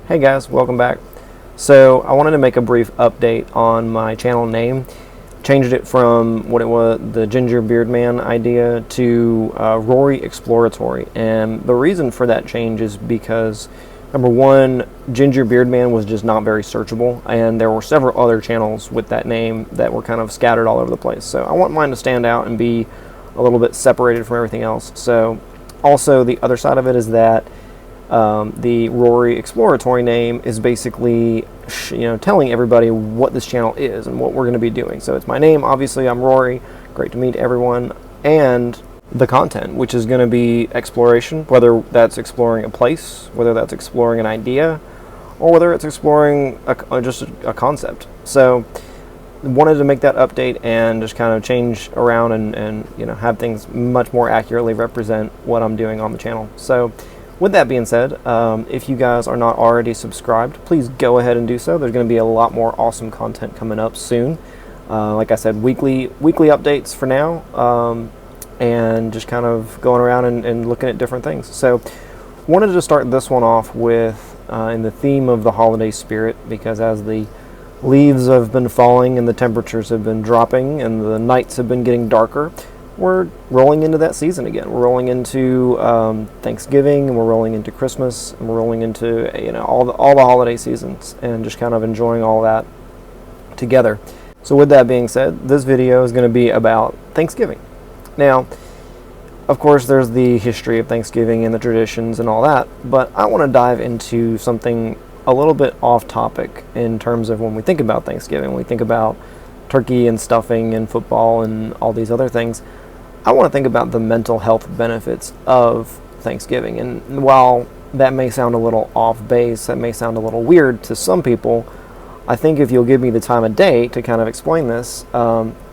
Hey guys, welcome back. So I wanted to make a brief update on my channel name. Changed it from what it was, the Ginger Beard Man idea, to Rory Exploratory. And the reason for that change is because, number one, Ginger Beard Man was just not very searchable, and there were several other channels with that name that were kind of scattered all over the place. So I want mine to stand out and be a little bit separated from everything else. So also the other side of it is that the Rory Exploratory name is basically, telling everybody what this channel is and what we're going to be doing. So it's my name, obviously. I'm Rory. Great to meet everyone, and the content, which is going to be exploration, whether that's exploring a place, whether that's exploring an idea, or whether it's exploring just a concept. So wanted to make that update and just kind of change around and have things much more accurately represent what I'm doing on the channel. So with that being said, if you guys are not already subscribed, please go ahead and do so. There's going to be a lot more awesome content coming up soon. Like I said, weekly updates for now, and just kind of going around and looking at different things. So wanted to start this one off with in the theme of the holiday spirit, because as the leaves have been falling and the temperatures have been dropping and the nights have been getting darker, we're rolling into that season again. We're rolling into Thanksgiving, and we're rolling into Christmas, and we're rolling into all the holiday seasons, and just kind of enjoying all that together. So with that being said, this video is going to be about Thanksgiving. Now, of course, there's the history of Thanksgiving and the traditions and all that, but I want to dive into something a little bit off topic in terms of when we think about Thanksgiving, when we think about turkey and stuffing and football and all these other things. I want to think about the mental health benefits of Thanksgiving. And while that may sound a little off base, that may sound a little weird to some people, I think if you'll give me the time of day to kind of explain this,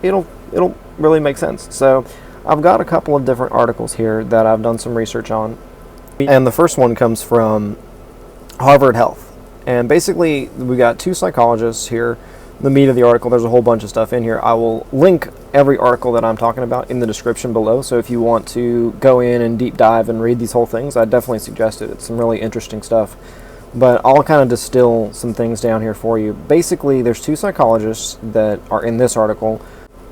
it'll really make sense. So I've got a couple of different articles here that I've done some research on. And the first one comes from Harvard Health. And basically, we got two psychologists here. The meat of the article, there's a whole bunch of stuff in here. I will link every article that I'm talking about in the description below, so if you want to go in and deep dive and read these whole things, I definitely suggest it. It's some really interesting stuff. But I'll kind of distill some things down here for you. Basically, there's two psychologists that are in this article,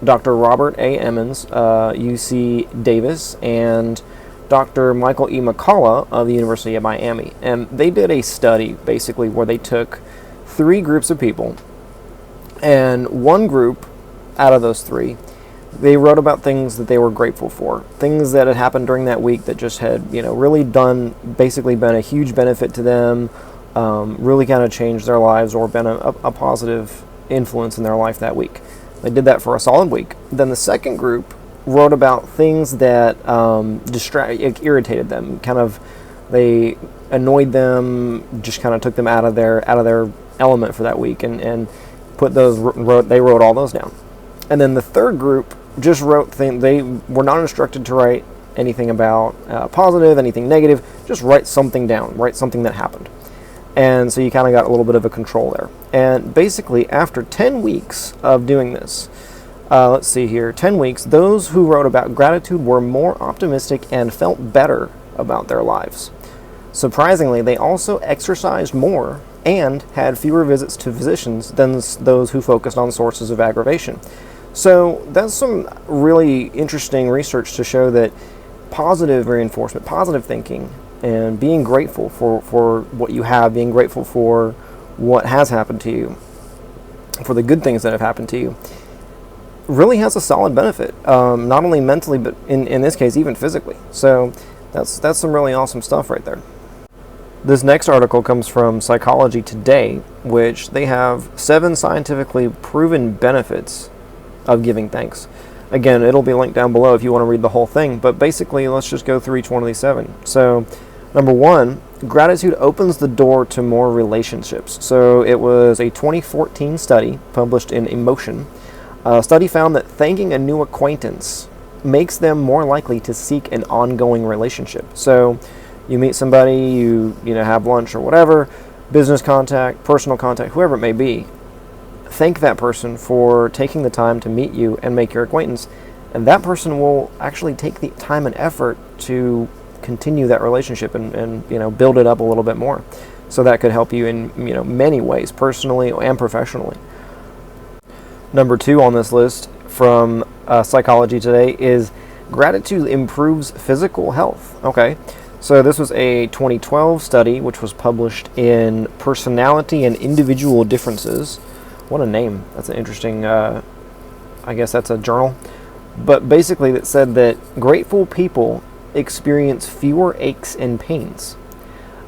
Dr. Robert A. Emmons, UC Davis, and Dr. Michael E. McCullough of the University of Miami. And they did a study, basically, where they took three groups of people, and one group out of those three, they wrote about things that they were grateful for, things that had happened during that week that just had, really basically been a huge benefit to them, really kind of changed their lives or been a positive influence in their life that week. They did that for a solid week. Then the second group wrote about things that irritated them, they annoyed them, just kind of took them out of their element for that week, and they wrote all those down. And then the third group just wrote things. They were not instructed to write anything about positive, anything negative, just write something down, write something that happened. And so you kind of got a little bit of a control there. And basically, after 10 weeks of doing this, 10 weeks, those who wrote about gratitude were more optimistic and felt better about their lives. Surprisingly, they also exercised more and had fewer visits to physicians than those who focused on sources of aggravation. So that's some really interesting research to show that positive reinforcement, positive thinking, and being grateful for what you have, being grateful for what has happened to you, for the good things that have happened to you, really has a solid benefit, not only mentally, but in this case, even physically. So that's some really awesome stuff right there. This next article comes from Psychology Today, which they have 7 scientifically proven benefits of giving thanks. Again, it'll be linked down below if you want to read the whole thing, but basically, let's just go through each one of these 7. So, number 1, gratitude opens the door to more relationships. So, it was a 2014 study published in Emotion. A study found that thanking a new acquaintance makes them more likely to seek an ongoing relationship. So, you meet somebody, you have lunch or whatever, business contact, personal contact, whoever it may be. Thank that person for taking the time to meet you and make your acquaintance, and that person will actually take the time and effort to continue that relationship and build it up a little bit more. So that could help you in many ways, personally and professionally. Number 2 on this list from Psychology Today is gratitude improves physical health. Okay, so this was a 2012 study which was published in Personality and Individual Differences. What a name. That's an interesting, I guess that's a journal. But basically it said that grateful people experience fewer aches and pains.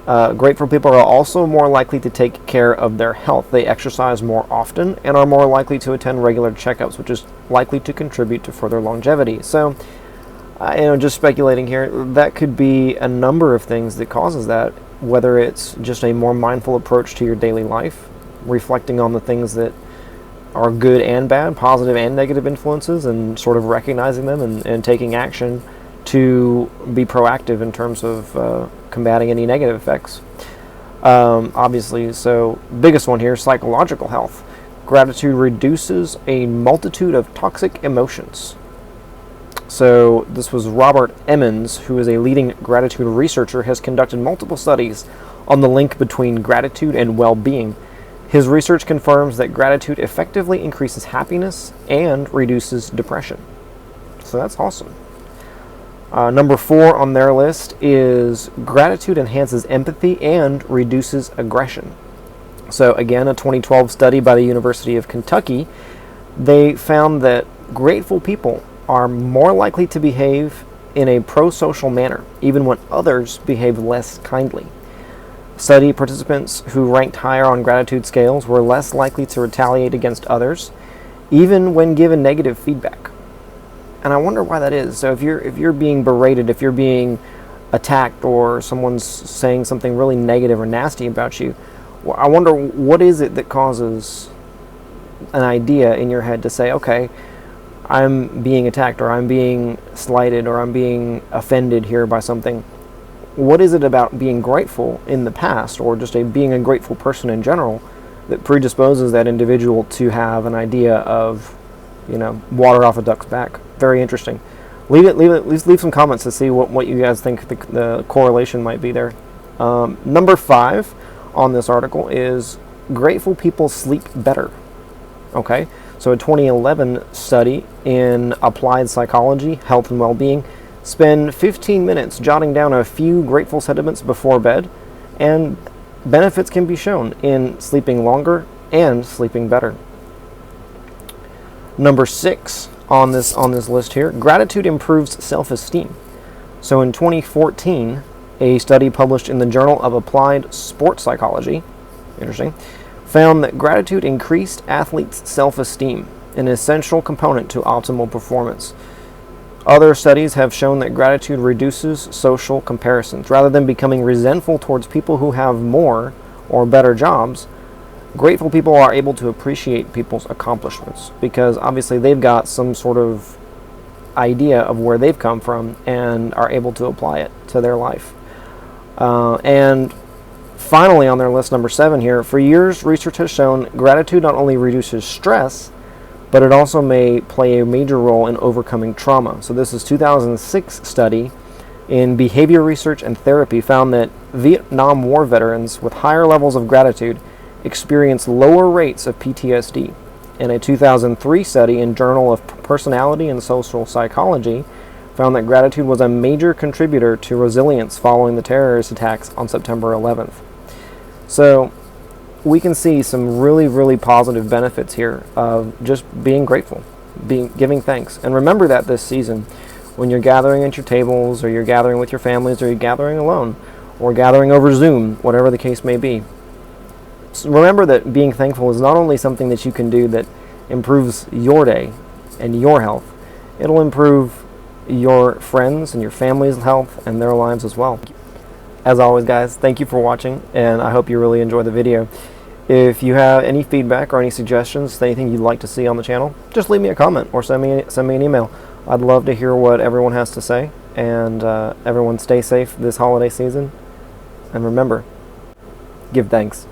Grateful people are also more likely to take care of their health. They exercise more often and are more likely to attend regular checkups, which is likely to contribute to further longevity. So, just speculating here, that could be a number of things that causes that, whether it's just a more mindful approach to your daily life, reflecting on the things that are good and bad, positive and negative influences, and sort of recognizing them and taking action to be proactive in terms of combating any negative effects. Obviously, so biggest one here, psychological health. Gratitude reduces a multitude of toxic emotions. So this was Robert Emmons, who is a leading gratitude researcher, has conducted multiple studies on the link between gratitude and well-being. His research confirms that gratitude effectively increases happiness and reduces depression. So that's awesome. Number 4 on their list is gratitude enhances empathy and reduces aggression. So again, a 2012 study by the University of Kentucky, they found that grateful people are more likely to behave in a pro-social manner, even when others behave less kindly. Study participants who ranked higher on gratitude scales were less likely to retaliate against others, even when given negative feedback. And I wonder why that is. So if you're being berated, if you're being attacked, or someone's saying something really negative or nasty about you, I wonder what is it that causes an idea in your head to say, okay, I'm being attacked, or I'm being slighted, or I'm being offended here by something. What is it about being grateful in the past, or just being a grateful person in general, that predisposes that individual to have an idea of, water off a duck's back? Very interesting. Leave some comments to see what you guys think the correlation might be there. Number 5 on this article is grateful people sleep better. Okay, so a 2011 study in Applied Psychology, Health and Well-Being, spend 15 minutes jotting down a few grateful sentiments before bed, and benefits can be shown in sleeping longer and sleeping better. Number 6 on this list here, gratitude improves self-esteem. So in 2014, a study published in the Journal of Applied Sports Psychology, interesting, found that gratitude increased athletes' self-esteem, an essential component to optimal performance. Other studies have shown that gratitude reduces social comparisons. Rather than becoming resentful towards people who have more or better jobs, grateful people are able to appreciate people's accomplishments, because obviously they've got some sort of idea of where they've come from and are able to apply it to their life. And finally on their list, number 7 here, for years research has shown gratitude not only reduces stress, but it also may play a major role in overcoming trauma. So this is 2006 study in Behavior Research and Therapy found that Vietnam War veterans with higher levels of gratitude experience lower rates of PTSD. And a 2003 study in Journal of Personality and Social Psychology found that gratitude was a major contributor to resilience following the terrorist attacks on September 11th. So we can see some really, really positive benefits here of just being grateful, giving thanks. And remember that this season, when you're gathering at your tables, or you're gathering with your families, or you're gathering alone, or gathering over Zoom, whatever the case may be, so remember that being thankful is not only something that you can do that improves your day and your health, it'll improve your friends and your family's health and their lives as well. As always, guys, thank you for watching, and I hope you really enjoyed the video. If you have any feedback or any suggestions, anything you'd like to see on the channel, just leave me a comment or send me an email. I'd love to hear what everyone has to say, and everyone stay safe this holiday season. And remember, give thanks.